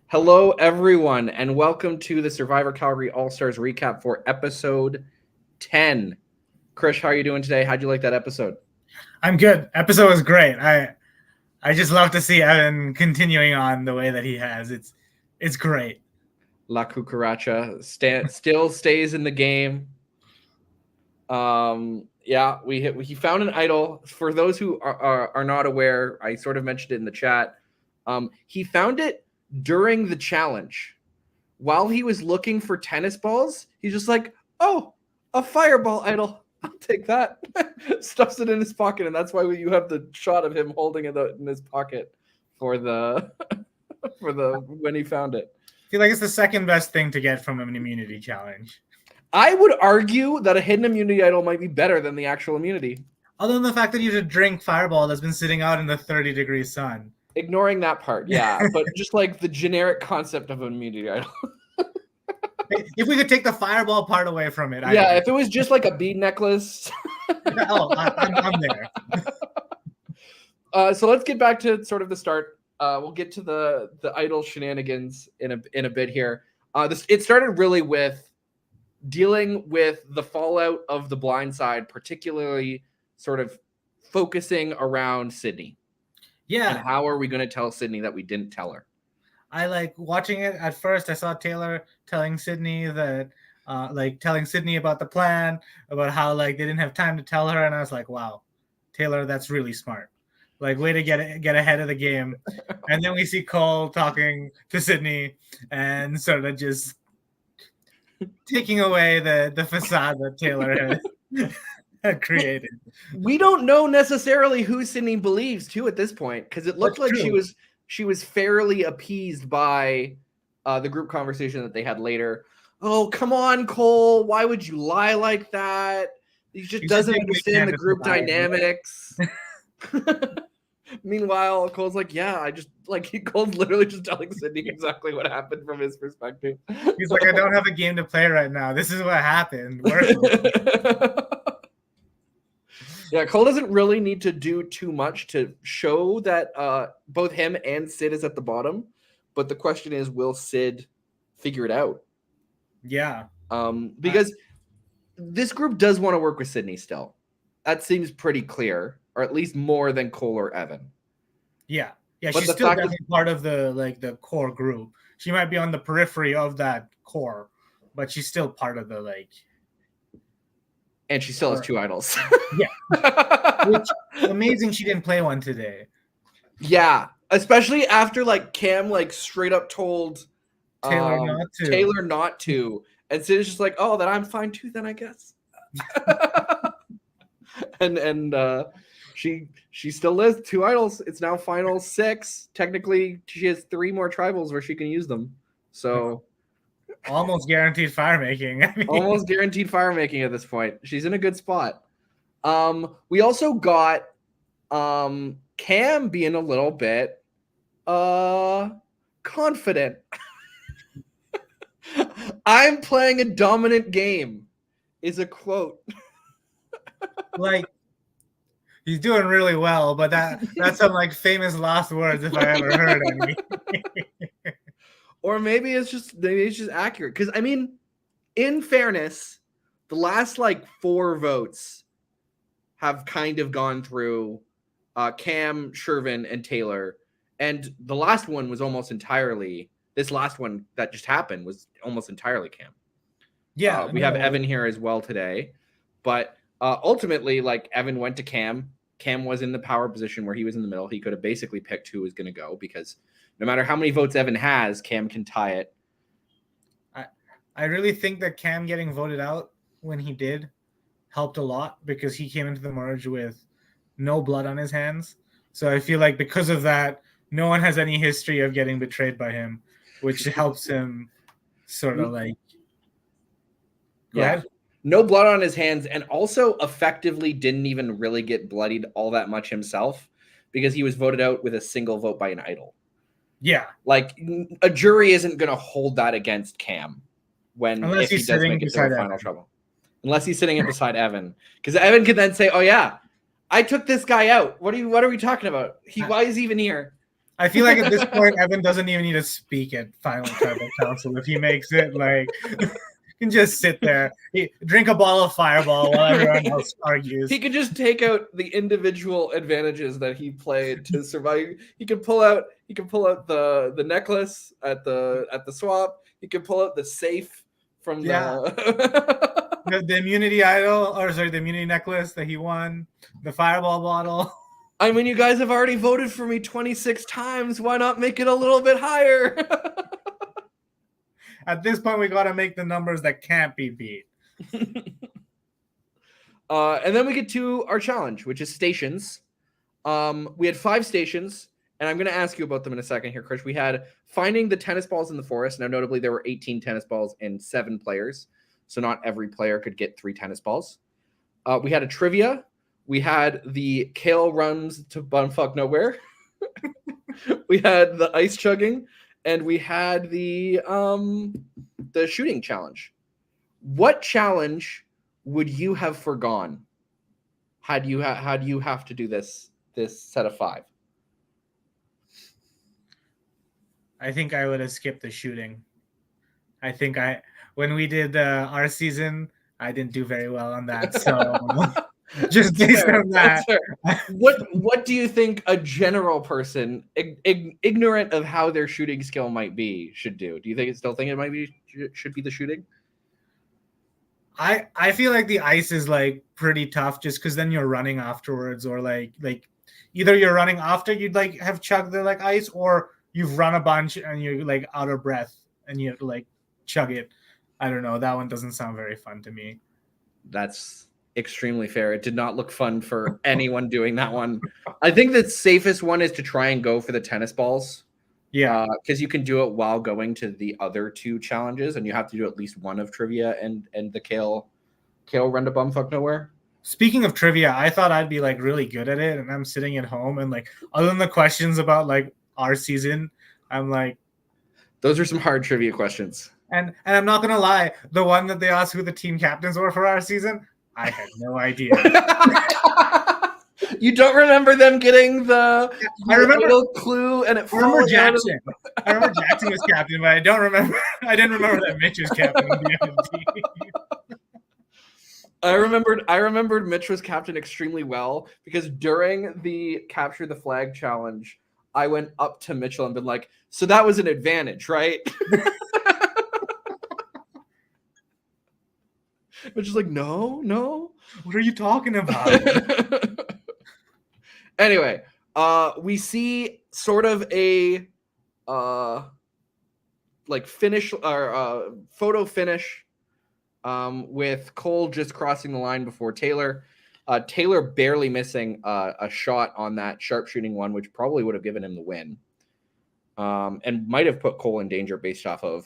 Hello, everyone, and welcome to the Survivor Calgary All Stars recap for episode 10. Krish, how are you doing today? How'd you like that episode? I'm good. Episode was great. I just love to see Evan continuing on the way that he has. It's great. La Cucaracha still stays in the game. Yeah, he found an idol. For those who are not aware, I sort of mentioned it in the chat. He found it during the challenge. While he was looking for tennis balls, he's just like, oh, a fireball idol. I'll take that. Stuffs it in his pocket, and that's why you have the shot of him holding it in his pocket for the when he found it. I feel like it's the second best thing to get from an immunity challenge. I would argue that a hidden immunity idol might be better than the actual immunity. Other than the fact that you have to drink fireball that's been sitting out in the 30-degree sun. Ignoring that part, yeah, but just like the generic concept of an immunity idol. If we could take the fireball part away from it, if it was just like a bead necklace. I'm there. So let's get back to sort of the start. We'll get to the idol shenanigans in a bit here. It started really with dealing with the fallout of the blindside, particularly sort of focusing around Sydney. Yeah. And how are we going to tell Sydney that we didn't tell her? I like watching it. At first, I saw Taylor telling Sydney that, telling Sydney about the plan, about how they didn't have time to tell her, and I was like, wow, Taylor, that's really smart. Way to get ahead of the game. And then we see Cole talking to Sydney and sort of just taking away the facade that Taylor had created. We don't know necessarily who Sydney believes too at this point, because it looked like she was fairly appeased by the group conversation that they had later. Oh, come on, Cole. Why would you lie like that? He just doesn't understand the group dynamics. Meanwhile, Cole's like, yeah, Cole's literally just telling Sydney exactly what happened from his perspective. He's like, I don't have a game to play right now. This is what happened. Yeah, Cole doesn't really need to do too much to show that both him and Sid is at the bottom. But the question is, will Sid figure it out? Yeah. Because this group does want to work with Sydney still. That seems pretty clear, or at least more than Cole or Evan. Yeah. Yeah, but she's still definitely part of the core group. She might be on the periphery of that core, but she's still part of the and she still has two idols. Yeah. Which amazing she didn't play one today. Yeah. Especially after Cam straight up told Taylor not to. And Sid is just like, oh, then I'm fine too, then I guess. and she still lives two idols. It's now final 6. Technically, she has 3 more tribals where she can use them. So almost guaranteed fire making. Almost guaranteed fire making at this point. She's in a good spot. We also got Cam being a little bit confident. I'm playing a dominant game is a quote. He's doing really well, but that's some famous last words if I ever heard any. Or maybe it's just accurate. Because I mean, in fairness, the last 4 votes have kind of gone through Cam, Shervin, and Taylor. And the last one was almost entirely, this last one that just happened was almost entirely Cam. Yeah. We have Evan here as well today. But ultimately, Evan went to Cam. Cam was in the power position where he was in the middle. He could have basically picked who was going to go, because no matter how many votes Evan has, Cam can tie it. I really think that Cam getting voted out when he did helped a lot, because he came into the merge with no blood on his hands. So I feel like because of that, no one has any history of getting betrayed by him, which helps him sort of Go ahead. No blood on his hands, and also effectively didn't even really get bloodied all that much himself, because he was voted out with a single vote by an idol. Yeah. A jury isn't going to hold that against Cam if he does make it to the final trouble. Unless he's sitting in beside Evan. Because Evan can then say, oh yeah, I took this guy out. What are we talking about? Why is he even here? I feel like at this point, Evan doesn't even need to speak at final tribal council if he makes it. Like, he can just sit there, drink a bottle of Fireball while everyone else argues. He could just take out the individual advantages that he played to survive. He could pull out the necklace at the swap. He could pull out the safe from the immunity idol, or sorry, the immunity necklace that he won, the Fireball bottle. I mean, you guys have already voted for me 26 times. Why not make it a little bit higher? At this point, we got to make the numbers that can't be beat. And then we get to our challenge, which is stations. We had 5 stations, and I'm going to ask you about them in a second here, Krish. We had finding the tennis balls in the forest. Now, notably, there were 18 tennis balls and 7 players, so not every player could get 3 tennis balls. We had a trivia. We had the kale runs to bumfuck nowhere. We had the ice chugging, and we had the shooting challenge. What challenge would you have forgone had you have to do this set of 5? I think I would have skipped the shooting. I think when we did our season, I didn't do very well on that. So just based on that, what do you think a general person, ignorant of how their shooting skill might be, should do? Do you still think it should be the shooting? I feel like the ice is like pretty tough, just because then you're running afterwards, or like either you're running after you'd like have chugged the like ice, or you've run a bunch and you're like out of breath and you have to like chug it. I don't know. That one doesn't sound very fun to me. That's extremely fair. It did not look fun for anyone doing that one. I think the safest one is to try and go for the tennis balls. Yeah, because you can do it while going to the other 2 challenges, and you have to do at least one of trivia and the kale run to bumfuck nowhere. Speaking of trivia, I thought I'd be like really good at it, and I'm sitting at home and like other than the questions about like our season, I'm like, those are some hard trivia questions. And I'm not gonna lie, the one that they asked who the team captains were for our season, I had no idea. You don't remember them getting the little clue, and I remember Jackson. I remember Jackson was captain, but I didn't remember that Mitch was captain of the other team. I remembered Mitch was captain extremely well, because during the capture the flag challenge, I went up to Mitchell and been like, so that was an advantage, right? Mitch is like, no. What are you talking about? Anyway, we see sort of a like finish or photo finish with Cole just crossing the line before Taylor. Taylor barely missing a shot on that sharpshooting one, which probably would have given him the win, and might have put Cole in danger based off of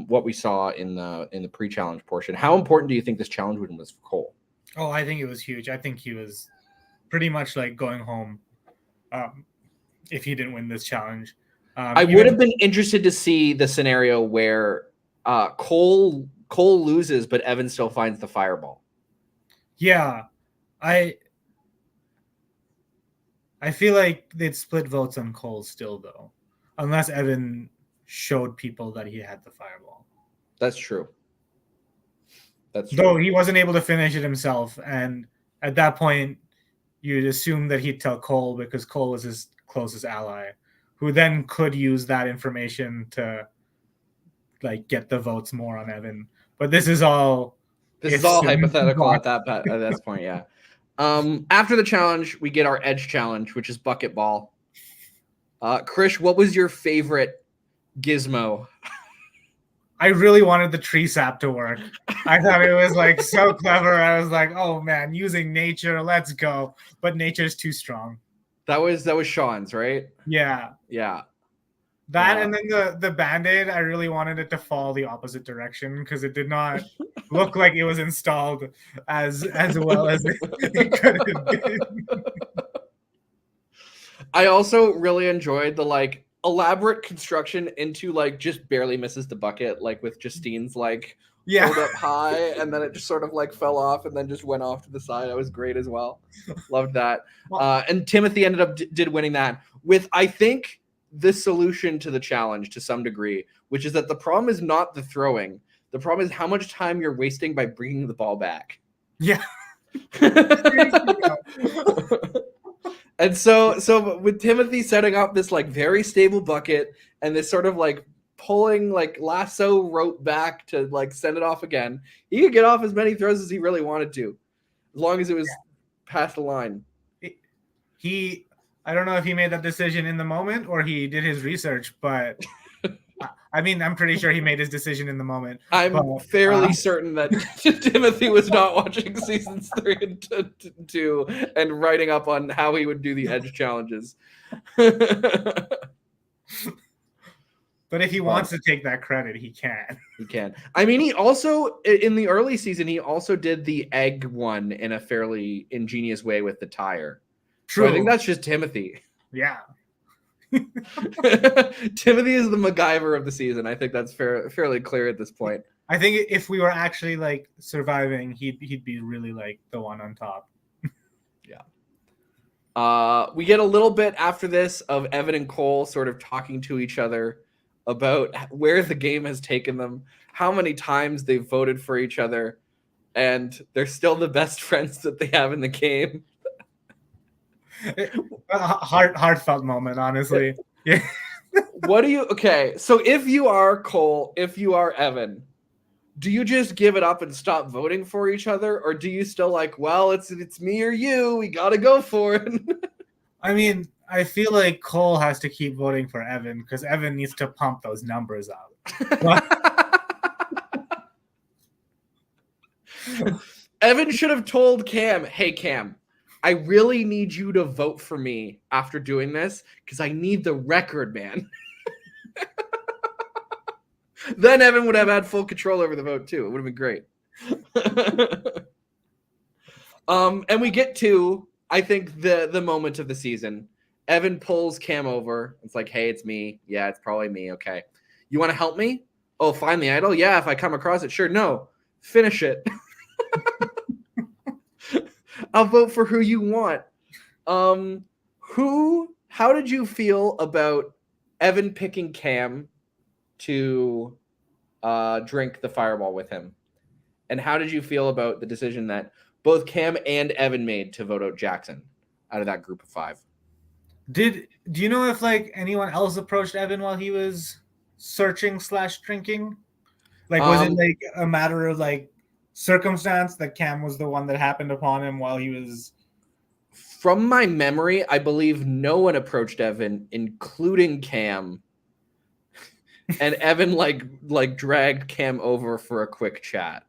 what we saw in the pre-challenge portion. How important do you think this challenge win was for Cole? Oh, I think it was huge. I think he was pretty much like going home if he didn't win this challenge. I would have been interested to see the scenario where Cole loses, but Evan still finds the fireball. Yeah, I feel like they'd split votes on Cole still, though, unless Evan showed people that he had the fireball. That's true. Though he wasn't able to finish it himself, and at that point, you'd assume that he'd tell Cole because Cole was his closest ally, who then could use that information to like get the votes more on Evan. But this is all hypothetical at that point. Yeah. After the challenge, we get our edge challenge, which is bucket ball. Krish, what was your favorite gizmo? I really wanted the tree sap to work. I thought it was like so clever. I was like, oh man, using nature, let's go. But nature's too strong. That was Sean's, right? Yeah. That and then the Band-Aid, I really wanted it to fall the opposite direction because it did not look like it was installed as well as it could have been. I also really enjoyed the elaborate construction into just barely misses the bucket, with Justine's Yeah. pulled up high, and then it just sort of like fell off and then just went off to the side. That was great as well. Loved that. And Timothy ended up did winning that with, I think, the solution to the challenge to some degree, which is that the problem is not the throwing. The problem is how much time you're wasting by bringing the ball back. Yeah. And so with Timothy setting up this like very stable bucket and this sort of like pulling like lasso rope back to like send it off again, he could get off as many throws as he really wanted to, as long as it was past the line. I don't know if he made that decision in the moment or he did his research, but I mean, I'm pretty sure he made his decision in the moment. I'm fairly certain that Timothy was not watching seasons 3 and 2 and writing up on how he would do the edge challenges. But if he wants to take that credit, he can. He can. I mean, he also, in the early season, he also did the egg one in a fairly ingenious way with the tire. True. So I think that's just Timothy. Yeah. Timothy is the MacGyver of the season. I think that's fairly clear at this point. I think if we were actually like surviving, he'd be really like the one on top. Yeah. We get a little bit after this of Evan and Cole sort of talking to each other about where the game has taken them, how many times they've voted for each other, and they're still the best friends that they have in the game. Heartfelt moment, honestly. Yeah. Okay, so if you are Cole, if you are Evan, do you just give it up and stop voting for each other, or do you still like, well, it's me or you, we gotta go for it? I mean, I feel like Cole has to keep voting for Evan because Evan needs to pump those numbers up. Evan should have told Cam, hey, Cam, I really need you to vote for me after doing this because I need the record, man. Then Evan would have had full control over the vote, too. It would have been great. And we get to, I think, the moment of the season. Evan pulls Cam over. It's like, hey, it's me. Yeah, it's probably me. Okay. You want to help me? Oh, find the idol? Yeah, if I come across it. Sure. No. Finish it. I'll vote for who you want. How did you feel about Evan picking Cam to drink the fireball with him? And how did you feel about the decision that both Cam and Evan made to vote out Jackson out of that group of 5? Do you know if like anyone else approached Evan while he was searching / drinking? Like, was it like a matter of like circumstance that Cam was the one that happened upon him while he was? From my memory, I believe no one approached Evan, including Cam. And Evan like dragged Cam over for a quick chat.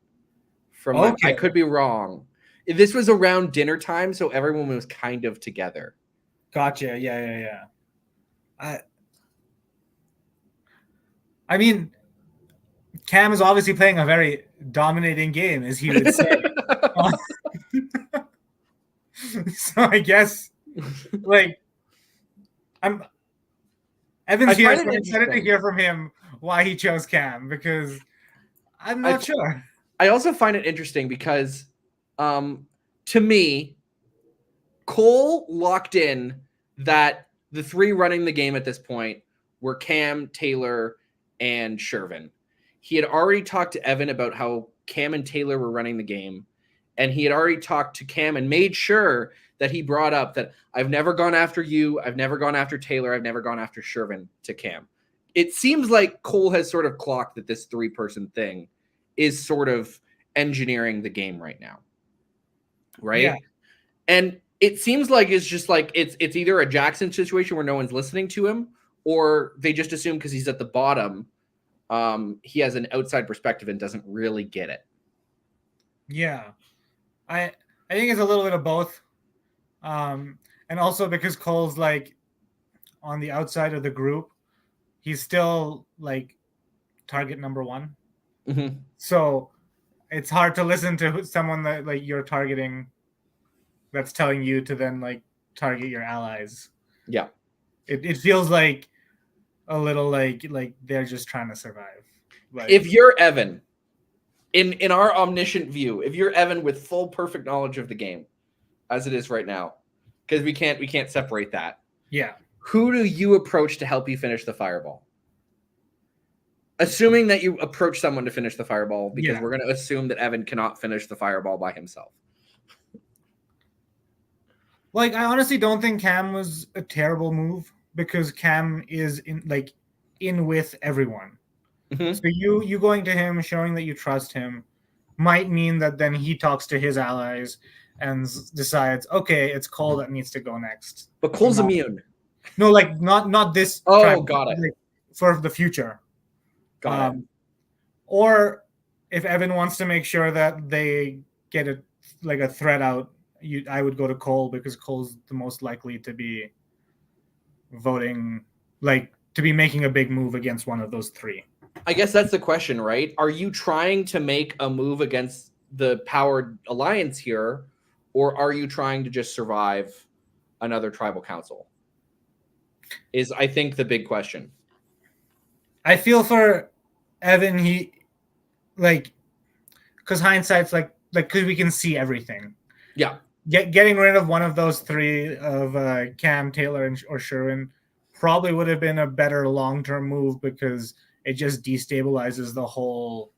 I could be wrong. This was around dinner time, so everyone was kind of together. Gotcha. Yeah. I mean, Cam is obviously playing a very dominating game, as he would say. So I guess, like, Evan's here, so I'm excited to hear from him why he chose Cam, because I'm not sure. I also find it interesting because, to me, Cole locked in that the 3 running the game at this point were Cam, Taylor, and Shervin. He had already talked to Evan about how Cam and Taylor were running the game, and he had already talked to Cam and made sure that he brought up that I've never gone after you, I've never gone after Taylor, I've never gone after Shervin to Cam. It seems like Cole has sort of clocked that this 3-person thing is sort of engineering the game right now. Right? Yeah. And it seems like it's just like it's either a Jackson situation where no one's listening to him, or they just assume because he's at the bottom, he has an outside perspective and doesn't really get it. Yeah. I think it's a little bit of both. And also because Cole's like on the outside of the group, he's still like target number 1. Mm-hmm. So it's hard to listen to someone that like you're targeting that's telling you to then like target your allies. Yeah. It feels like a little like they're just trying to survive. Like, if you're Evan, in our omniscient view, if you're Evan with full perfect knowledge of the game as it is right now, because we can't separate that. Yeah. Who do you approach to help you finish the fireball? Assuming that you approach someone to finish the fireball, because we're going to assume that Evan cannot finish the fireball by himself. Like, I honestly don't think Cam was a terrible move because Cam is in with everyone. Mm-hmm. So you going to him, showing that you trust him, might mean that then he talks to his allies and decides, okay, it's Cole that needs to go next. But Cole's immune. No, like not this. Oh, time, got it. Like, for the future. Got it. Or if Evan wants to make sure that they get a threat out, I would go to Cole because Cole's the most likely to be voting, like to be making a big move against one of those three. I guess that's the question, right? Are you trying to make a move against the powered alliance here, or are you trying to just survive another tribal council? Is, I think, the big question. I feel for Evan, he because hindsight's because we can see everything. Yeah. Getting rid of one of those three of Cam, Taylor, or Sherwin probably would have been a better long-term move because it just destabilizes the whole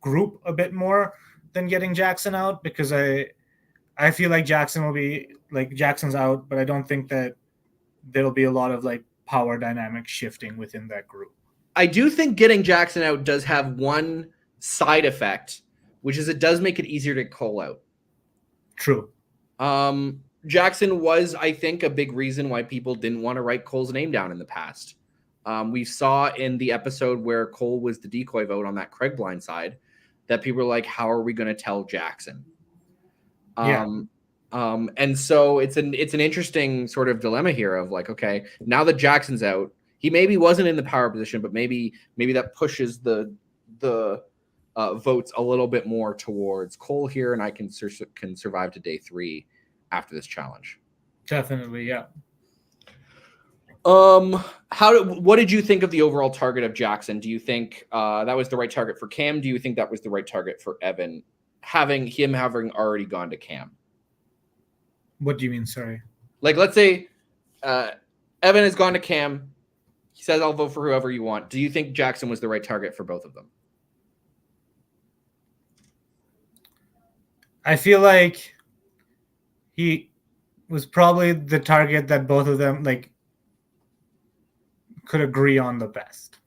group a bit more than getting Jackson out, because I feel like Jackson's out, but I don't think that there'll be a lot of power dynamic shifting within that group. I do think getting Jackson out does have one side effect, which is it does make it easier to call out. True. Jackson was, I think, a big reason why people didn't want to write Cole's name down in the past. We saw in the episode where Cole was the decoy vote on that Craig blindside that people were like, how are we going to tell Jackson? And so it's an interesting sort of dilemma here of okay, now that Jackson's out, he maybe wasn't in the power position, but maybe that pushes the votes a little bit more towards Cole here, and I can survive to day 3 after this challenge. Definitely, yeah. What did you think of the overall target of Jackson? Do you think that was the right target for Cam? Do you think that was the right target for Evan, having already gone to Cam? What do you mean? Sorry. Let's say Evan has gone to Cam. He says, I'll vote for whoever you want. Do you think Jackson was the right target for both of them? I feel like he was probably the target that both of them could agree on the best.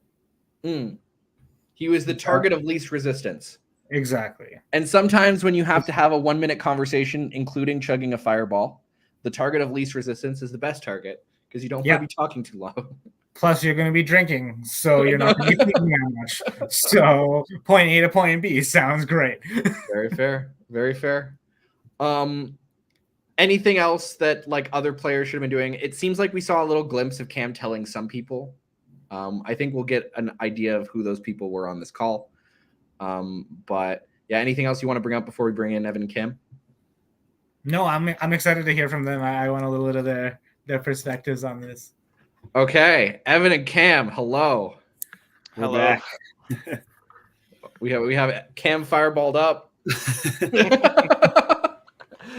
He was the target of least resistance. Exactly. And sometimes when you have to have a 1-minute conversation, including chugging a fireball, the target of least resistance is the best target because you don't want to be talking too long. Plus, you're going to be drinking, so you're not going to be thinking that much. So, point A to point B sounds great. Very fair. Very fair. Anything else that other players should have been doing? It seems like we saw a little glimpse of Cam telling some people. I think we'll get an idea of who those people were on this call. But yeah, anything else you want to bring up before we bring in Evan and Cam? No, I'm excited to hear from them. I want a little bit of their perspectives on this. Okay, Evan and Cam, hello. Hello. Back. we have Cam fireballed up.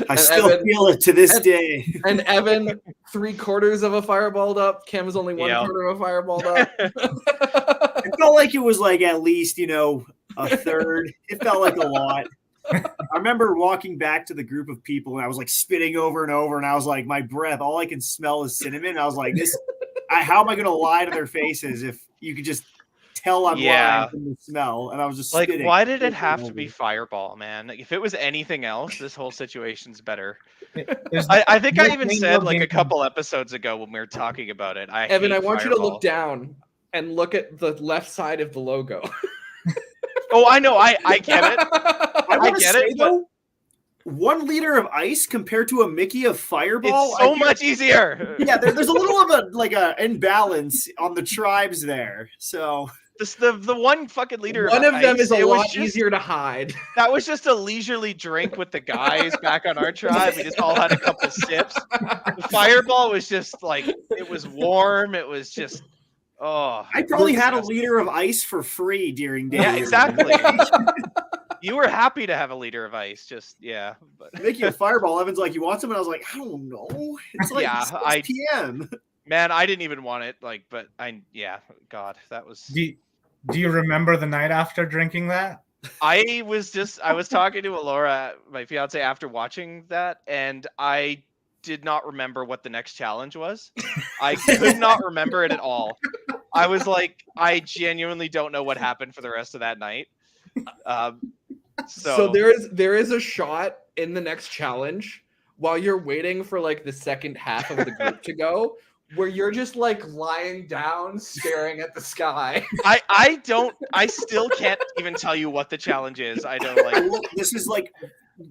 I still feel it to this day. And Evan, 3/4 of a fireballed up. Cam is only 1/4 of a fireballed up. It felt like it was at least, a third. It felt like a lot. I remember walking back to the group of people and I was spitting over and over, and I was my breath, all I can smell is cinnamon. I was how am I going to lie to their faces if you could just tell I'm lying from the smell? And I was just spitting. Why did it have to be fireball, man? If it was anything else, this whole situation's better. I think I even said a couple episodes ago when we were talking about it. Evan, I want you to look down and look at the left side of the logo. Oh, I know. I get it. I get it. Though, 1 liter of ice compared to a Mickey of Fireball. It's so much easier. Yeah, there's a little of a imbalance on the tribes there. So the 1 fucking liter. One of them ice, is a lot easier to hide. That was just a leisurely drink with the guys back on our tribe. We just all had a couple sips. The Fireball was just it was warm. It was just. Oh, I probably had a liter of ice for free during day. Yeah, exactly. You were happy to have a liter of ice, just yeah. But Making a fireball. Evan's like, you want some? And I was like, I don't know. It's like Yeah, 6 p.m. man, I didn't even want it. Like, but God, that was. Do you remember the night after drinking that? I was talking to Alora, my fiance, after watching that, and I did not remember what the next challenge was. I could not remember it at all. I was like, I genuinely don't know what happened for the rest of that night. So there is a shot in the next challenge while you're waiting for like the second half of the group to go, where you're just like lying down staring at the sky. I still can't even tell you what the challenge is. I don't like. This is like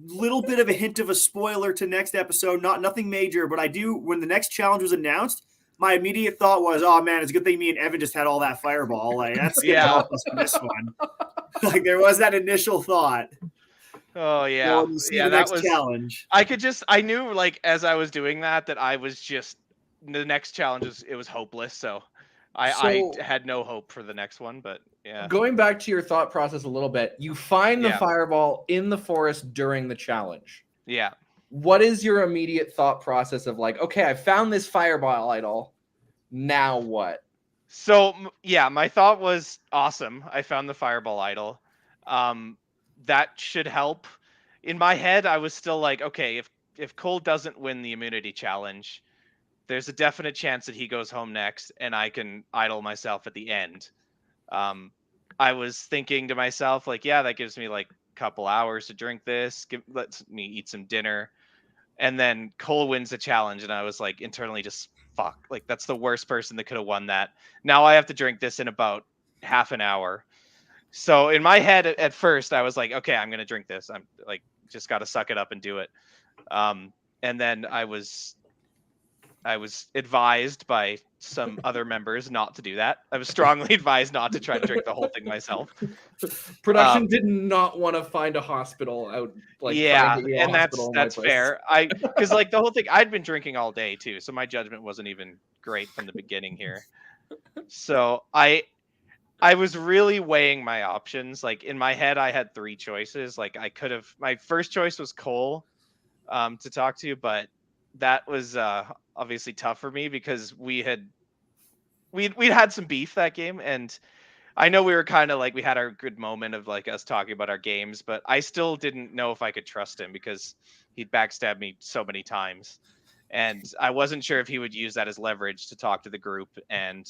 little bit of a hint of a spoiler to next episode. Nothing major, but I do. When the next challenge was announced, my immediate thought was, "Oh man, it's a good thing me and Evan just had all that fireball. Like that's gonna help us for this one." Like there was that initial thought. Oh yeah, that was challenge. I knew like as I was doing that I was just the next challenge it was hopeless. So I had no hope for the next one, but yeah. Going back to your thought process a little bit, you find the fireball in the forest during the challenge. Yeah. What is your immediate thought process of like, okay, I found this fireball idol. Now what? So yeah, my thought was awesome. I found the fireball idol. That should help. In my head, I was still like, okay, if Cole doesn't win the immunity challenge, there's a definite chance that he goes home next, and I can idle myself at the end. I was thinking to myself, like, yeah, that gives me like a couple hours to drink this. Lets me eat some dinner. And then Cole wins the challenge, and I was like internally just fuck. Like that's the worst person that could have won that. Now I have to drink this in about half an hour. So in my head at first, I was like, okay, I'm gonna drink this. I'm like just gotta suck it up and do it. And then I was advised by some other members not to do that. I was strongly advised not to try to drink the whole thing myself. Production did not want to find a hospital out. Like, yeah, and that's fair. Because like the whole thing, I'd been drinking all day too, so my judgment wasn't even great from the beginning here. So I was really weighing my options. Like in my head, I had 3 choices. Like I could have. My first choice was Cole to talk to, but that was obviously tough for me because we'd had some beef that game, and I know we were kind of like we had our good moment of like us talking about our games, but I still didn't know if I could trust him because he'd backstabbed me so many times, and I wasn't sure if he would use that as leverage to talk to the group and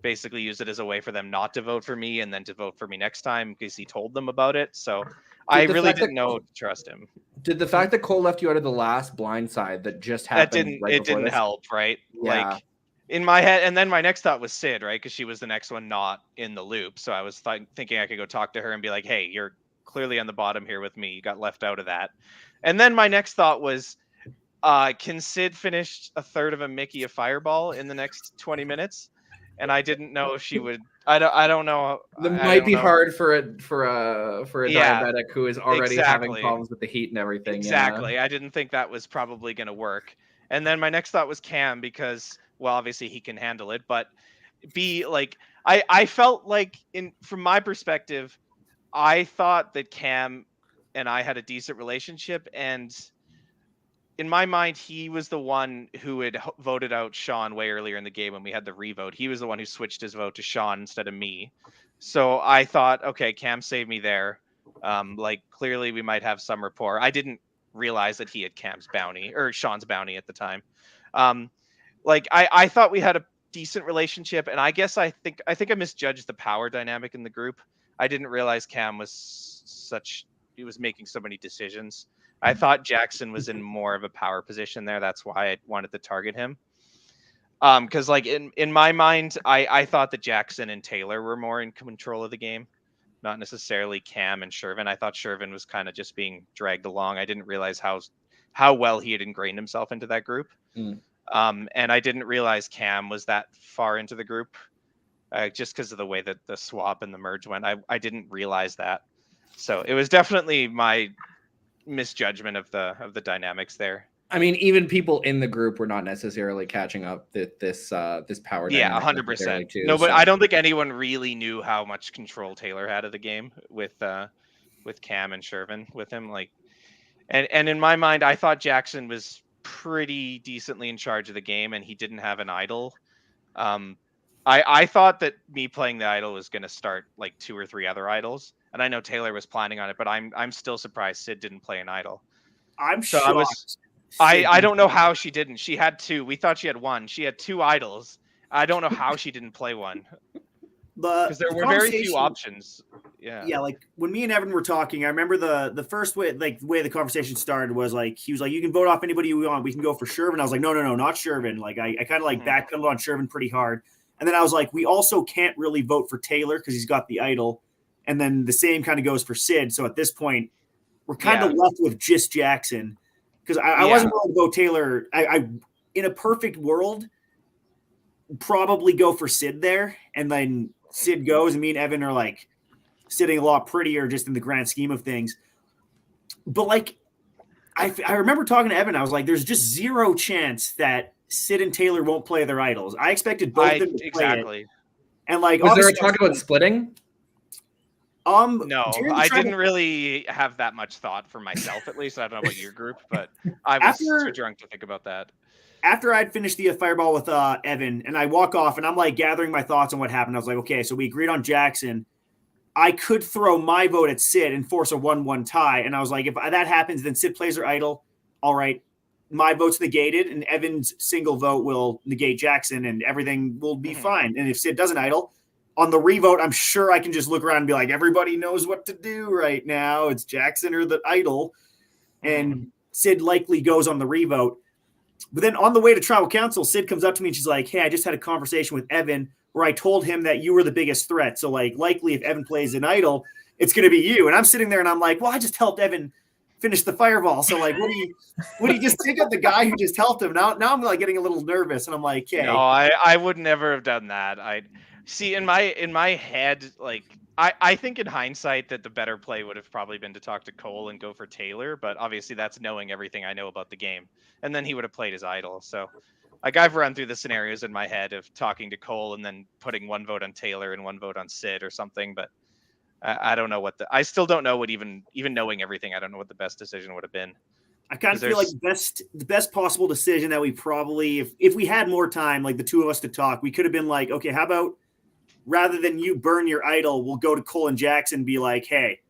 basically use it as a way for them not to vote for me and then to vote for me next time because he told them about it. So I really didn't know to trust him. Did the fact that Cole left you out of the last blindside that just happened? It didn't help, right? Yeah. Like in my head, and then my next thought was Sid, right? Because she was the next one not in the loop. So I was thinking I could go talk to her and be like, hey, you're clearly on the bottom here with me. You got left out of that. And then my next thought was, can Sid finish a third of a Mickey of Fireball in the next 20 minutes? And I didn't know if she would. I don't know. That might be hard for a diabetic who is already having problems with the heat and everything. Exactly. Yeah. I didn't think that was probably going to work. And then my next thought was Cam because, well, obviously he can handle it, but I felt like from my perspective, I thought that Cam and I had a decent relationship, and in my mind, he was the one who had voted out Sean way earlier in the game when we had the revote. He was the one who switched his vote to Sean instead of me. So I thought, okay, Cam saved me there. Like clearly we might have some rapport. I didn't realize that he had Cam's bounty or Sean's bounty at the time. I thought we had a decent relationship, and I guess I think I misjudged the power dynamic in the group. I didn't realize Cam he was making so many decisions. I thought Jackson was in more of a power position there. That's why I wanted to target him. Because like in my mind, I thought that Jackson and Taylor were more in control of the game, not necessarily Cam and Shervin. I thought Shervin was kind of just being dragged along. I didn't realize how well he had ingrained himself into that group. And I didn't realize Cam was that far into the group, just because of the way that the swap and the merge went. I didn't realize that. So it was definitely my misjudgment of the dynamics there. I mean, even people in the group were not necessarily catching up this power. Yeah, 100%. No, but I don't think anyone really knew how much control Taylor had of the game with with Cam and Shervin with him. Like, and in my mind, I thought Jackson was pretty decently in charge of the game, and he didn't have an idol. I thought that me playing the idol was going to start like 2 or 3 other idols, and I know Taylor was planning on it, but I'm still surprised Sid didn't play an idol. I'm So shocked. I don't know how she didn't. She had 2. We thought she had 1. She had 2 idols. I don't know how she didn't play one because there were very few options. Yeah, like when me and Evan were talking, I remember the first way, like the way the conversation started was like he was like, "You can vote off anybody you want. We can go for Shervin." I was like, "No, not Shervin." Like I kind of like backpedaled on Shervin pretty hard, and then I was like, "We also can't really vote for Taylor because he's got the idol," and then the same kind of goes for Sid. So at this point, we're kind of left with just Jackson because I wasn't willing to vote Taylor. I in a perfect world, probably go for Sid there, and then Sid goes, and me and Evan are like sitting a lot prettier just in the grand scheme of things. But like, I remember talking to Evan, I was like, there's just zero chance that Sid and Taylor won't play their idols. I expected both of them to play it. And like, was there a talk about splitting? No, I didn't really have that much thought for myself, at least. I don't know about your group, but I was too drunk to think about that. After I'd finished the fireball with Evan, and I walk off, and I'm like gathering my thoughts on what happened. I was like, okay, so we agreed on Jackson. I could throw my vote at Sid and force a 1-1 tie. And I was like, if that happens, then Sid plays her idol. All right, my vote's negated, and Evan's single vote will negate Jackson, and everything will be fine. And if Sid doesn't idol, on the revote, I'm sure I can just look around and be like, everybody knows what to do right now. It's Jackson or the idol. And Sid likely goes on the revote. But then on the way to tribal council, Sid comes up to me and she's like, hey, I just had a conversation with Evan where I told him that you were the biggest threat. So like likely if Evan plays an idol, it's going to be you. And I'm sitting there and I'm like, well, I just helped Evan finish the fireball. So like, would he just take up the guy who just helped him? Now I'm like getting a little nervous and I'm like, okay. No, I would never have done that. I see in my head, like I think in hindsight that the better play would have probably been to talk to Cole and go for Taylor, but obviously that's knowing everything I know about the game. And then he would have played his idol. So like I've run through the scenarios in my head of talking to Cole and then putting 1 vote on Taylor and 1 vote on Sid or something, but I don't know I still don't know what even knowing everything, I don't know what the best decision would have been. I kind of feel like the best possible decision that we probably, if we had more time, like the two of us to talk, we could have been like, okay, how about rather than you burn your idol, we'll go to Cole and Jackson and be like, hey,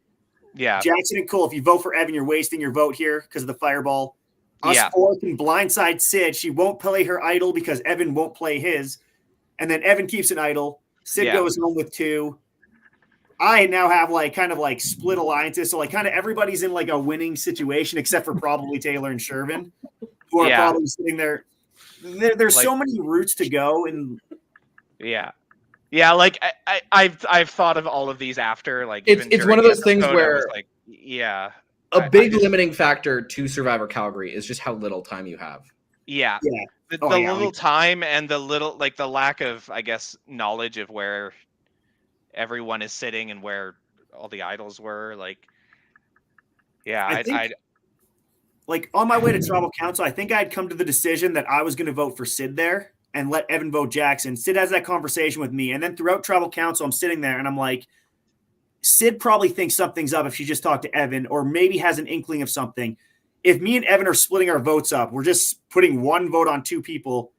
Jackson and Cole, if you vote for Evan, you're wasting your vote here because of the fireball. Us 4 can blindside Sid. She won't play her idol because Evan won't play his. And then Evan keeps an idol. Sid goes home with 2. I now have like kind of like split alliances. So like kind of everybody's in like a winning situation except for probably Taylor and Shervin, who are probably sitting there. There's like, so many routes to go. And like I've thought of all of these after like it's one of those things where like a big limiting factor to Survivor Calgary is just how little time you have. The little time and the little like the lack of, I guess, knowledge of where everyone is sitting and where all the idols were. Like, I like on my way to tribal council, I think I'd come to the decision that I was going to vote for Sid there and let Evan vote Jackson. Sid has that conversation with me. And then throughout tribal council, I'm sitting there and I'm like, Sid probably thinks something's up if she just talked to Evan, or maybe has an inkling of something. If me and Evan are splitting our votes up, we're just putting 1 vote on 2 people.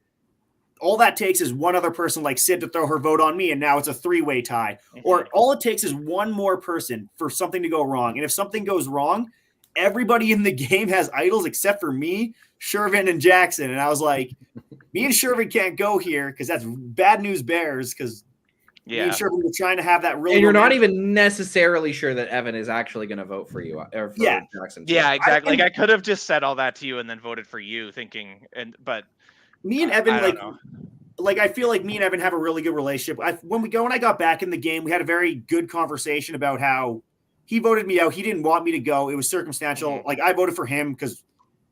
All that takes is one other person like Sid to throw her vote on me, and now it's a 3-way tie. Or all it takes is one more person for something to go wrong. And if something goes wrong, everybody in the game has idols except for me, Shervin, and Jackson. And I was like, me and Shervin can't go here because that's bad news bears because me and Shervin were trying to have that really. And you're not even necessarily sure that Evan is actually going to vote for you or for Jackson. Yeah, exactly. I could have just said all that to you and then voted for you, thinking, but me and Evan, I feel like me and Evan have a really good relationship. When I got back in the game, we had a very good conversation about how he voted me out. He didn't want me to go. It was circumstantial. Like I voted for him because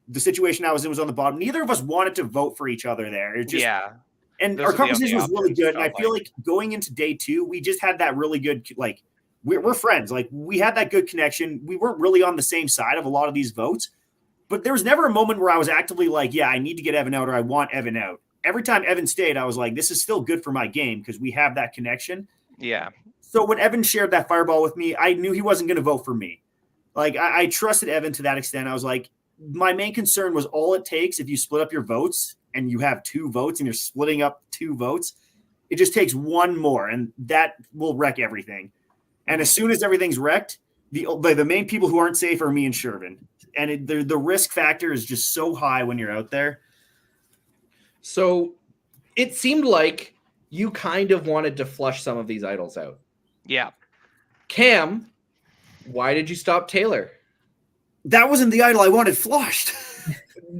the situation I was in was on the bottom. Neither of us wanted to vote for each other there. It just, and our conversation was really good. And I feel like going into day 2, we just had that really good, like we're friends. Like we had that good connection. We weren't really on the same side of a lot of these votes, but there was never a moment where I was actively like, I need to get Evan out or I want Evan out. Every time Evan stayed, I was like, this is still good for my game because we have that connection. Yeah. So when Evan shared that fireball with me, I knew he wasn't going to vote for me. Like I trusted Evan to that extent. I was like, my main concern was all it takes if you split up your votes and you have 2 votes and you're splitting up 2 votes, it just takes one more and that will wreck everything. And as soon as everything's wrecked, the main people who aren't safe are me and Shervin. And the risk factor is just so high when you're out there. So it seemed like you kind of wanted to flush some of these idols out. Yeah. Cam, why did you stop Taylor? That wasn't the idol I wanted flushed.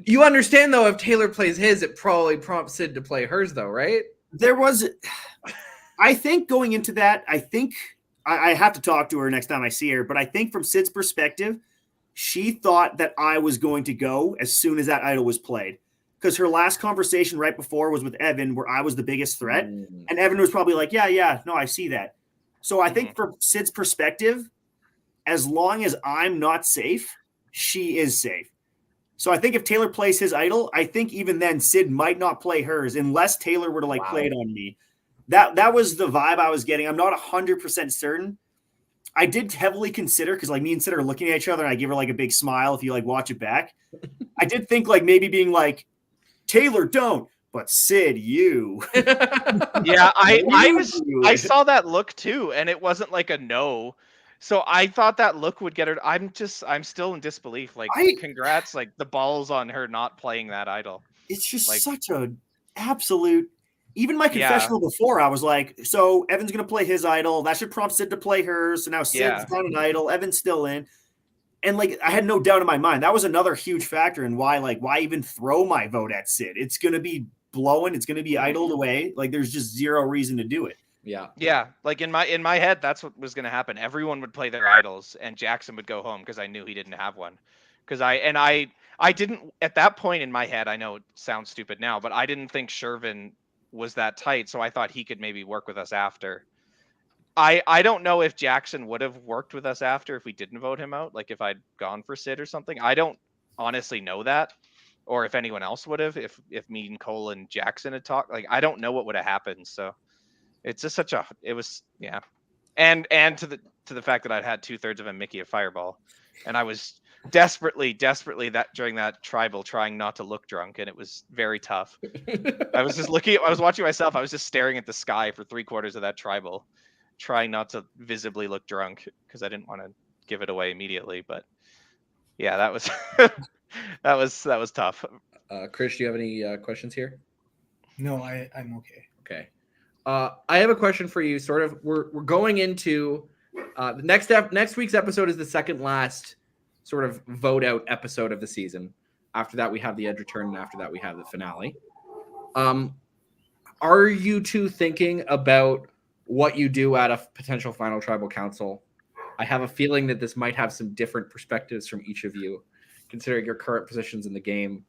You understand, though, if Taylor plays his, it probably prompts Sid to play hers, though, right? I think going into that, I have to talk to her next time I see her, but I think from Sid's perspective, she thought that I was going to go as soon as that idol was played. Because her last conversation right before was with Evan, where I was the biggest threat. And Evan was probably like, yeah, no, I see that. So I think from Sid's perspective, as long as I'm not safe, she is safe. So I think if Taylor plays his idol, I think even then Sid might not play hers unless Taylor were to play it on me. That was the vibe I was getting. I'm not 100% certain. I did heavily consider, because me and Sid are looking at each other and I give her a big smile if you watch it back. I did think maybe being Taylor, don't, but Sid, you. Yeah, I saw that look too, and it wasn't a no. So I thought that look would get her. I'm still in disbelief. Congrats, the balls on her not playing that idol. It's just such an absolute. Even my confessional before, I was like, so Evan's going to play his idol. That should prompt Sid to play hers. So now Sid's on an idol. Evan's still in. And I had no doubt in my mind. That was another huge factor in why even throw my vote at Sid? It's going to be blowing. It's going to be idled away. There's just zero reason to do it. Yeah. Yeah. In my head, that's what was going to happen. Everyone would play their idols and Jackson would go home because I knew he didn't have one. Because I didn't, at that point in my head, I know it sounds stupid now, but I didn't think Shervin was that tight. So I thought he could maybe work with us after. I don't know if Jackson would have worked with us after if we didn't vote him out, if I'd gone for Sid or something. I don't honestly know that, or if anyone else would have, if me and Cole and Jackson had talked. I don't know what would have happened. So it's just and to the fact that I'd had 2/3 of a Mickey of Fireball, and I was desperately that during that tribal trying not to look drunk, and it was very tough. I was watching myself. I was just staring at the sky for 3/4 of that tribal, trying not to visibly look drunk because I didn't want to give it away immediately. But yeah, that was that was tough. Chris, do you have any questions here? No, I'm okay. Okay. I have a question for you. Sort of, we're going into the next week's episode is the second last sort of vote out episode of the season. After that, we have the Edge return, and after that, we have the finale. Are you two thinking about what you do at a potential final tribal council? I have a feeling that this might have some different perspectives from each of you, considering your current positions in the game.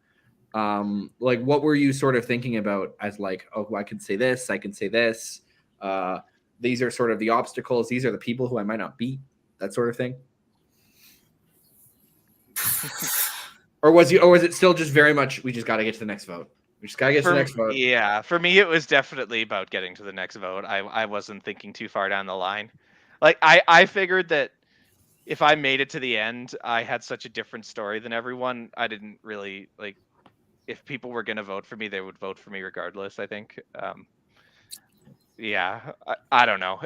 What were you sort of thinking about as oh, I can say this, I can say this. These are sort of the obstacles. These are the people who I might not beat, that sort of thing. Or was it still just very much, we just got to get to the next vote? We just got to get to the next vote. Yeah, for me, it was definitely about getting to the next vote. I wasn't thinking too far down the line. I figured that if I made it to the end, I had such a different story than everyone. I didn't really, if people were going to vote for me, they would vote for me regardless, I think. Yeah, I don't know.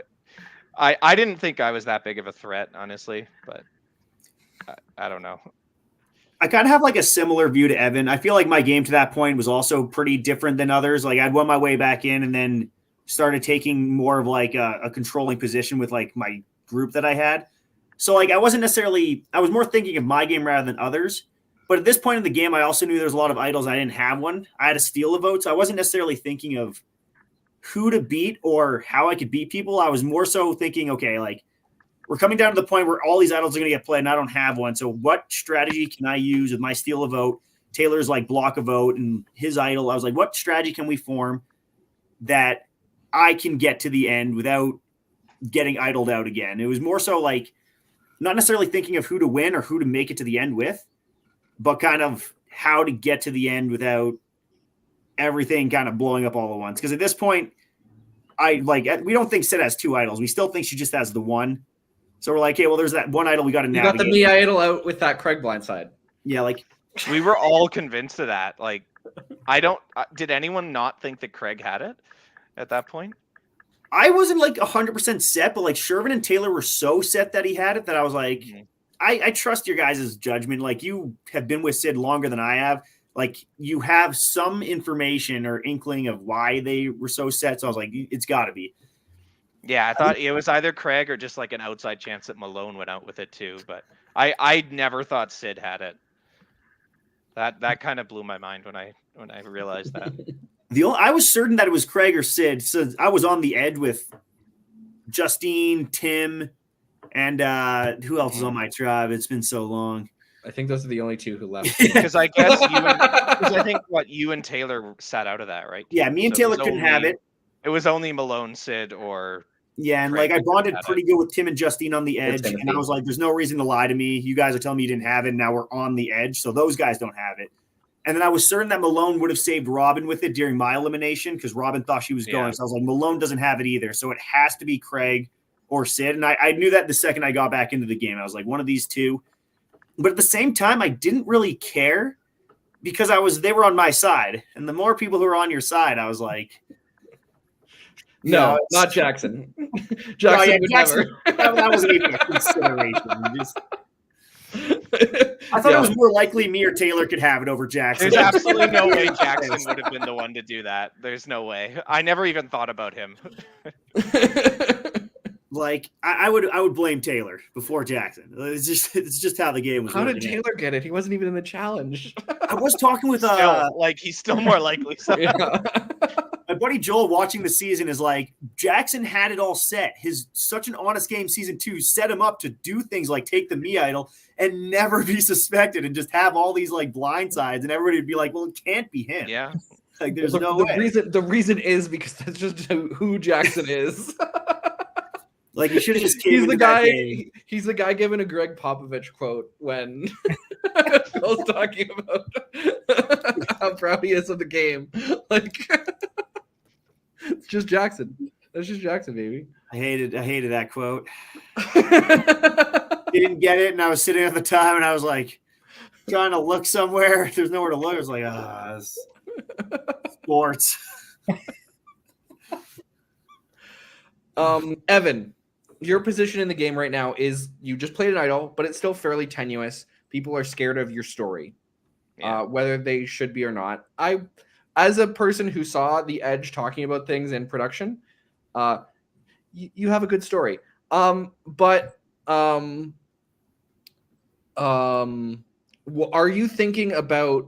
I didn't think I was that big of a threat, honestly, but I don't know. I kind of have a similar view to Evan. I feel like my game to that point was also pretty different than others. I'd won my way back in and then started taking more of a controlling position with my group that I had. So I wasn't necessarily, I was more thinking of my game rather than others. But at this point in the game, I also knew there was a lot of idols. I didn't have one. I had to steal a vote. So I wasn't necessarily thinking of who to beat or how I could beat people. I was more so thinking, okay, we're coming down to the point where all these idols are going to get played and I don't have one. So what strategy can I use with my steal a vote, Taylor's block a vote, and his idol? I was like, what strategy can we form that I can get to the end without getting idled out again? It was more so not necessarily thinking of who to win or who to make it to the end with, but kind of how to get to the end without everything kind of blowing up all at once. Because at this point, we don't think Sid has 2 idols. We still think she just has the one. So we're like, hey, well, there's that one idol we got to You got the navigate. me idol out with that Craig blindside. Yeah, like We were all convinced of that. Like, I don't. Did anyone not think that Craig had it at that point? I wasn't like 100% set, but like Shervin and Taylor were so set that he had it that I was like, I trust your guys' judgment. Like, you have been with Sid longer than I have. Like, you have some information or inkling of why they were so set. So I was like, it's got to be. Yeah, I thought it was either Craig or just like an outside chance that Malone went out with it too. But I never thought Sid had it. That kind of blew my mind when I realized that. I was certain that it was Craig or Sid. So I was on the edge with Justine, Tim, and who else is on my tribe? It's been so long. I think those are the only two who left. Because I guess I think you and Taylor sat out of that, right? Yeah, me and Taylor couldn't have it. It was only Malone, Sid, or yeah, and Craig like I bonded pretty it. good with Tim and Justine on the edge, and I was like, "There's no reason to lie to me. You guys are telling me you didn't have it. And now we're on the edge, so those guys don't have it." And then I was certain that Malone would have saved Robin with it during my elimination because Robin thought she was going. So I was like, Malone doesn't have it either, so it has to be Craig or Sid. And I knew that the second I got back into the game, I was like, one of these two. But at the same time, I didn't really care because they were on my side, and the more people who are on your side, I was like. No, not Jackson. Jackson would Jackson, never. That wasn't even a consideration. I thought it was more likely me or Taylor could have it over Jackson. There's absolutely no way Jackson would have been the one to do that. There's no way. I never even thought about him. Like I would blame Taylor before Jackson. It's just how the game was. How did Taylor get it? He wasn't even in the challenge. I was talking with he's still more likely. My buddy Joel watching the season is like, Jackson had it all set. His Such an Honest Game season 2 set him up to do things like take the me idol and never be suspected and just have all these like blindsides, and everybody would be like, well, it can't be him. Yeah. Like there's no way. The reason is because that's just who Jackson is. Like you should have just came he's the guy. game. He's the guy giving a Greg Popovich quote when Phil's talking about how proud he is of the game. Like it's just Jackson. That's just Jackson, baby. I hated that quote. He didn't get it, and I was sitting at the time, and I was like trying to look somewhere. There's nowhere to look. I was like, sports. Evan, your position in the game right now is you just played an idol, but it's still fairly tenuous. People are scared of your story, whether they should be or not. As a person who saw the Edge talking about things in production, you have a good story. But are you thinking about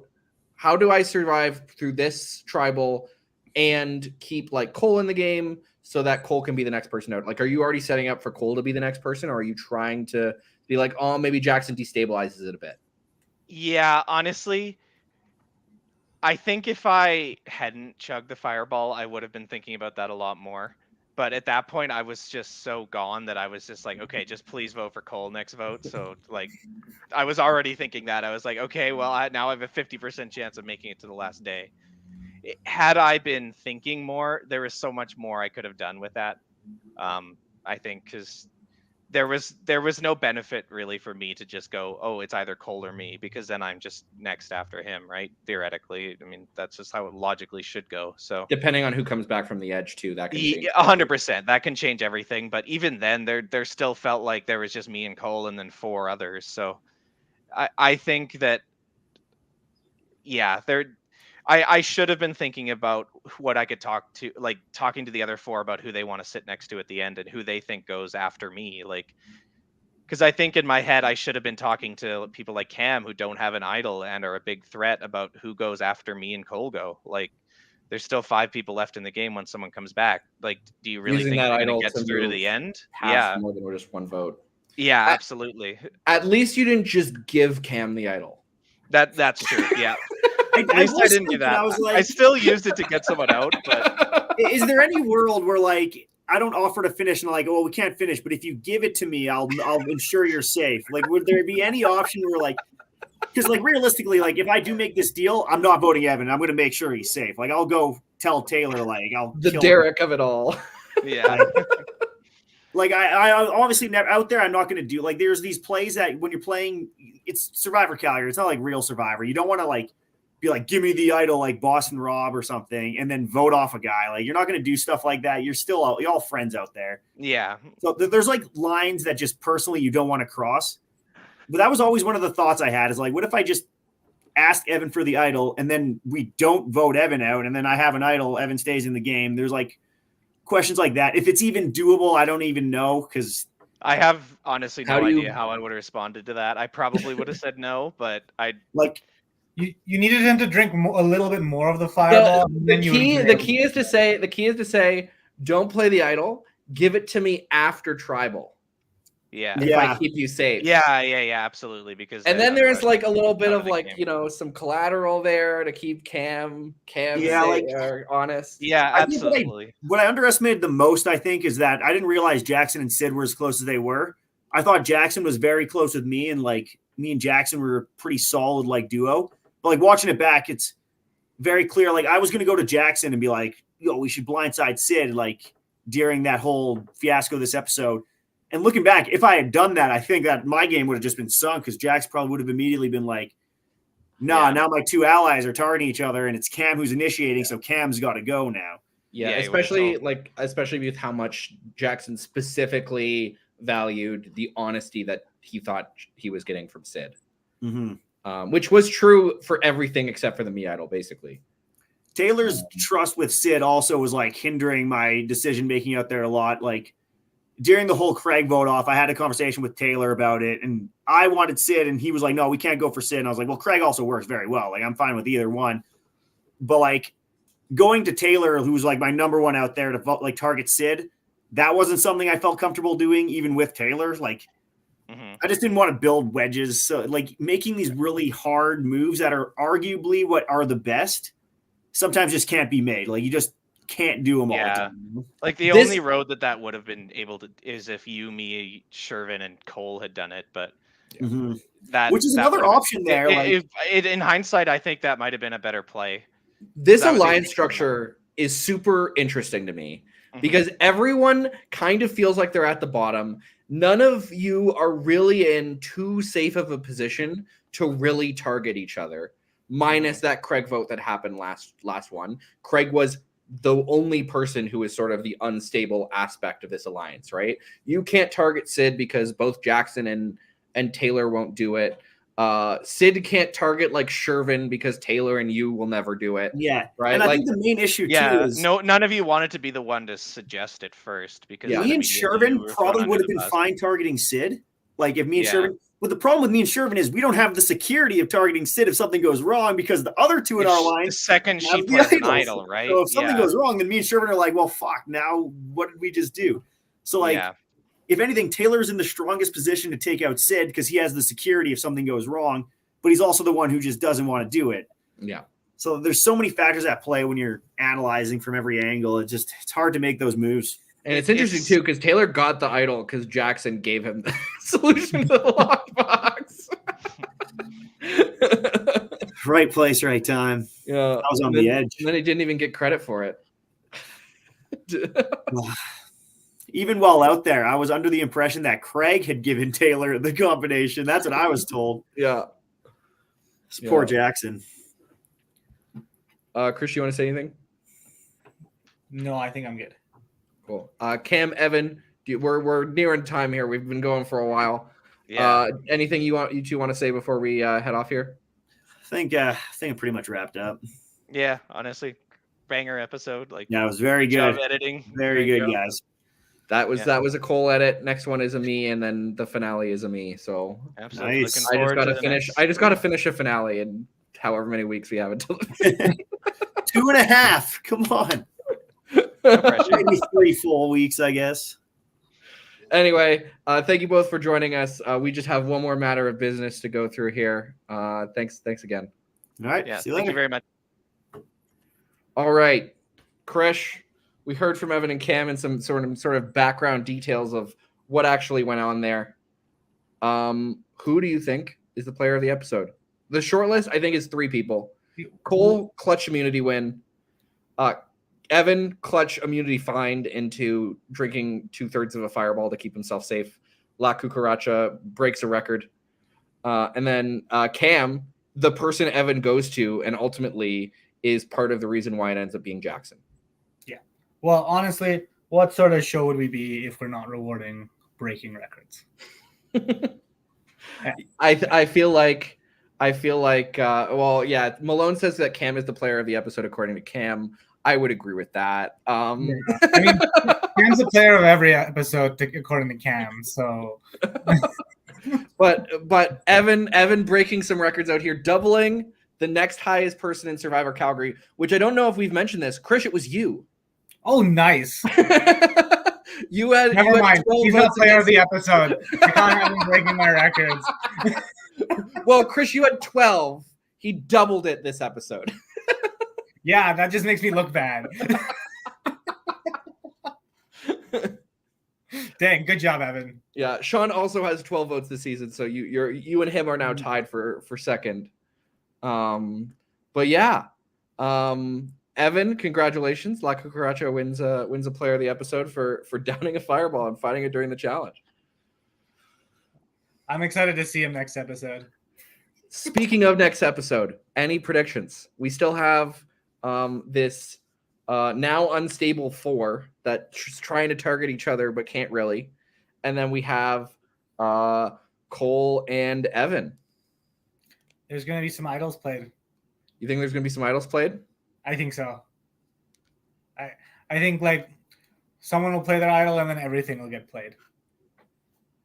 how do I survive through this tribal and keep like Cole in the game so that Cole can be the next person out? Like, are you already setting up for Cole to be the next person, or are you trying to be like, oh, maybe Jackson destabilizes it a bit? Yeah, honestly, I think if I hadn't chugged the fireball, I would have been thinking about that a lot more. But at that point, I was just so gone that I was just like, okay, just please vote for Cole next vote. So, like, I was already thinking that. I was like, okay, well, now I have a 50% chance of making it to the last day. Had I been thinking more, there was so much more I could have done with that. I think because there was no benefit really for me to just go, oh, it's either Cole or me, because then I'm just next after him, right? Theoretically, I mean, that's just how it logically should go. So depending on who comes back from the Edge too, that can change. 100%, that can change everything. But even then, there still felt like there was just me and Cole and then 4 others. So I think that, yeah, I should have been thinking about what I could talking to the other 4 about who they want to sit next to at the end and who they think goes after me. Like, because I think in my head, I should have been talking to people like Cam who don't have an idol and are a big threat about who goes after me and Cole go. Like, there's still 5 people left in the game when someone comes back. Like, do you really think that idol gets through to the end? Yeah, more than just 1 vote. Yeah, absolutely. At least you didn't just give Cam the idol. That's true. Yeah. At least I didn't do that. I still used it to get someone out. But is there any world where like I don't offer to finish and like, oh, we can't finish, but if you give it to me, I'll ensure you're safe? Like, would there be any option where like, because like realistically, like if I do make this deal, I'm not voting Evan. I'm going to make sure he's safe. Like I'll go tell Taylor like I'll the Derek of it all. Yeah. Like I obviously never out there. I'm not going to do like there's these plays that when you're playing, it's Survivor Calgary. It's not like real Survivor. You don't want to like be like, give me the idol like Boston Rob or something, and then vote off a guy. Like you're not going to do stuff like that. You're all friends out there. Yeah. So there's like lines that just personally you don't want to cross. But that was always one of the thoughts I had is like, what if I just ask Evan for the idol and then we don't vote Evan out and then I have an idol, Evan stays in the game. There's like questions like that. If it's even doable, I don't even know because I have honestly no idea how I would have responded to that. I probably would have said no, but I like you needed him to drink a little bit more of the fireball. The key is to say don't play the idol. Give it to me after tribal. Yeah. If I keep you safe. Yeah, absolutely. Because then there's like a little bit of like, some collateral there to keep Cam honest. Yeah, absolutely. What I underestimated the most, I think, is that I didn't realize Jackson and Sid were as close as they were. I thought Jackson was very close with me, and like me and Jackson were a pretty solid like duo. But like watching it back, it's very clear. Like I was gonna go to Jackson and be like, yo, we should blindside Sid like during that whole fiasco of this episode. And looking back, if I had done that, I think that my game would have just been sunk because Jax probably would have immediately been like, now my two allies are targeting each other and it's Cam who's initiating, so Cam's got to go now. Yeah, especially with how much Jackson specifically valued the honesty that he thought he was getting from Sid. Mm-hmm. Which was true for everything except for the me idol, basically. Taylor's trust with Sid also was like hindering my decision making out there a lot. Like, during the whole Craig vote off, I had a conversation with Taylor about it, and I wanted Sid, and he was like, no, we can't go for Sid. And I was like, well, Craig also works very well. Like, I'm fine with either one. But, like, going to Taylor, who's, like, my number one out there to, like, target Sid, that wasn't something I felt comfortable doing, even with Taylor. Like, I just didn't want to build wedges. So, like, making these really hard moves that are arguably what are the best sometimes just can't be made. Like, you just can't do them all the time. Like the only road that would have been able to is if you, me, Shervin, and Cole had done it, but which is another option there. In hindsight, I think that might have been a better play. This alliance structure is super interesting to me because everyone kind of feels like they're at the bottom. None of you are really in too safe of a position to really target each other, minus that Craig vote that happened last one. Craig was the only person who is sort of the unstable aspect of this alliance, right? You can't target Sid because both Jackson and Taylor won't do it. Sid can't target like Shervin because Taylor and you will never do it. Yeah, right. And I think the main issue too is none of you wanted to be the one to suggest it first because me and Shervin probably would have been fine targeting Sid. Like if me and Shervin. But the problem with me and Shervin is we don't have the security of targeting Sid if something goes wrong because the other two in our line. The second she plays an idol, right? So if something goes wrong, then me and Shervin are like, well, fuck, now what did we just do? So, like, if anything, Taylor's in the strongest position to take out Sid because he has the security if something goes wrong, but he's also the one who just doesn't want to do it. Yeah. So there's so many factors at play when you're analyzing from every angle. It's hard to make those moves. And it's interesting, too, because Taylor got the idol because Jackson gave him the solution to the lockbox. Right place, right time. Yeah. I was on the edge. And then he didn't even get credit for it. Even while out there, I was under the impression that Craig had given Taylor the combination. That's what I was told. Yeah. Poor Jackson. Chris, you want to say anything? No, I think I'm good. Cool. Cam, Evan, we're nearing time here. We've been going for a while. Yeah. Anything you two want to say before we head off here? I think I'm pretty much wrapped up. Yeah, honestly, banger episode. Like, yeah, it was very good. Editing, very good, guys. That was a Cole edit. Next one is a me, and then the finale is a me. So absolutely. Nice. I just gotta finish a finale in however many weeks we have until 2.5. Come on. Maybe 3 full weeks, I guess. Anyway, thank you both for joining us. We just have one more matter of business to go through here. Thanks again. All right. Yeah. See you later. Thank you very much. All right, Krish, we heard from Evan and Cam and some sort of background details of what actually went on there. Who do you think is the player of the episode? The short list, I think, is 3 people. Cole, clutch immunity win. Evan clutch immunity find into drinking 2/3 of a fireball to keep himself safe. La Cucaracha breaks a record. And then Cam, the person Evan goes to, and ultimately is part of the reason why it ends up being Jackson. Yeah. Well, honestly, what sort of show would we be if we're not rewarding breaking records? I feel like well, yeah, Malone says that Cam is the player of the episode according to Cam. I would agree with that. I mean, Cam's the player of every episode according to Cam, so but Evan breaking some records out here, doubling the next highest person in Survivor Calgary, which I don't know if we've mentioned this. Krish, it was you. Oh, nice. you had Never mind. He's not player of the episode. I can't have him breaking my records. Well, Krish, you had 12. He doubled it this episode. Yeah, that just makes me look bad. Dang, good job, Evan. Yeah, Sean also has 12 votes this season, so you and him are now tied for second. But yeah, Evan, congratulations! La Cucaracha wins a player of the episode for downing a fireball and fighting it during the challenge. I'm excited to see him next episode. Speaking of next episode, any predictions? We still have this now unstable 4 that's trying to target each other but can't really. And then we have Cole and Evan. There's going to be some idols played. You think there's going to be some idols played? I think so. I think like someone will play their idol and then everything will get played.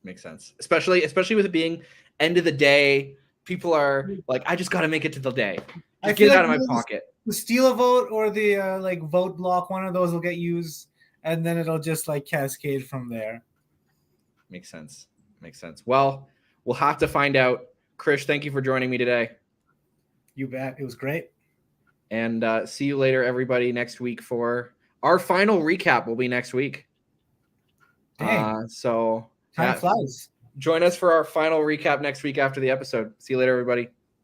Makes sense. Especially with it being end of the day. People are like, I just got to make it to the day. Just get it out of my pocket. The steal a vote or the like vote block, one of those will get used, and then it'll just like cascade from there. Makes sense. Well, we'll have to find out. Krish, thank you for joining me today. You bet. It was great. And see you later, everybody, next week for our final recap. Will be next week. Dang. So time flies. Join us for our final recap next week after the episode. See you later, everybody.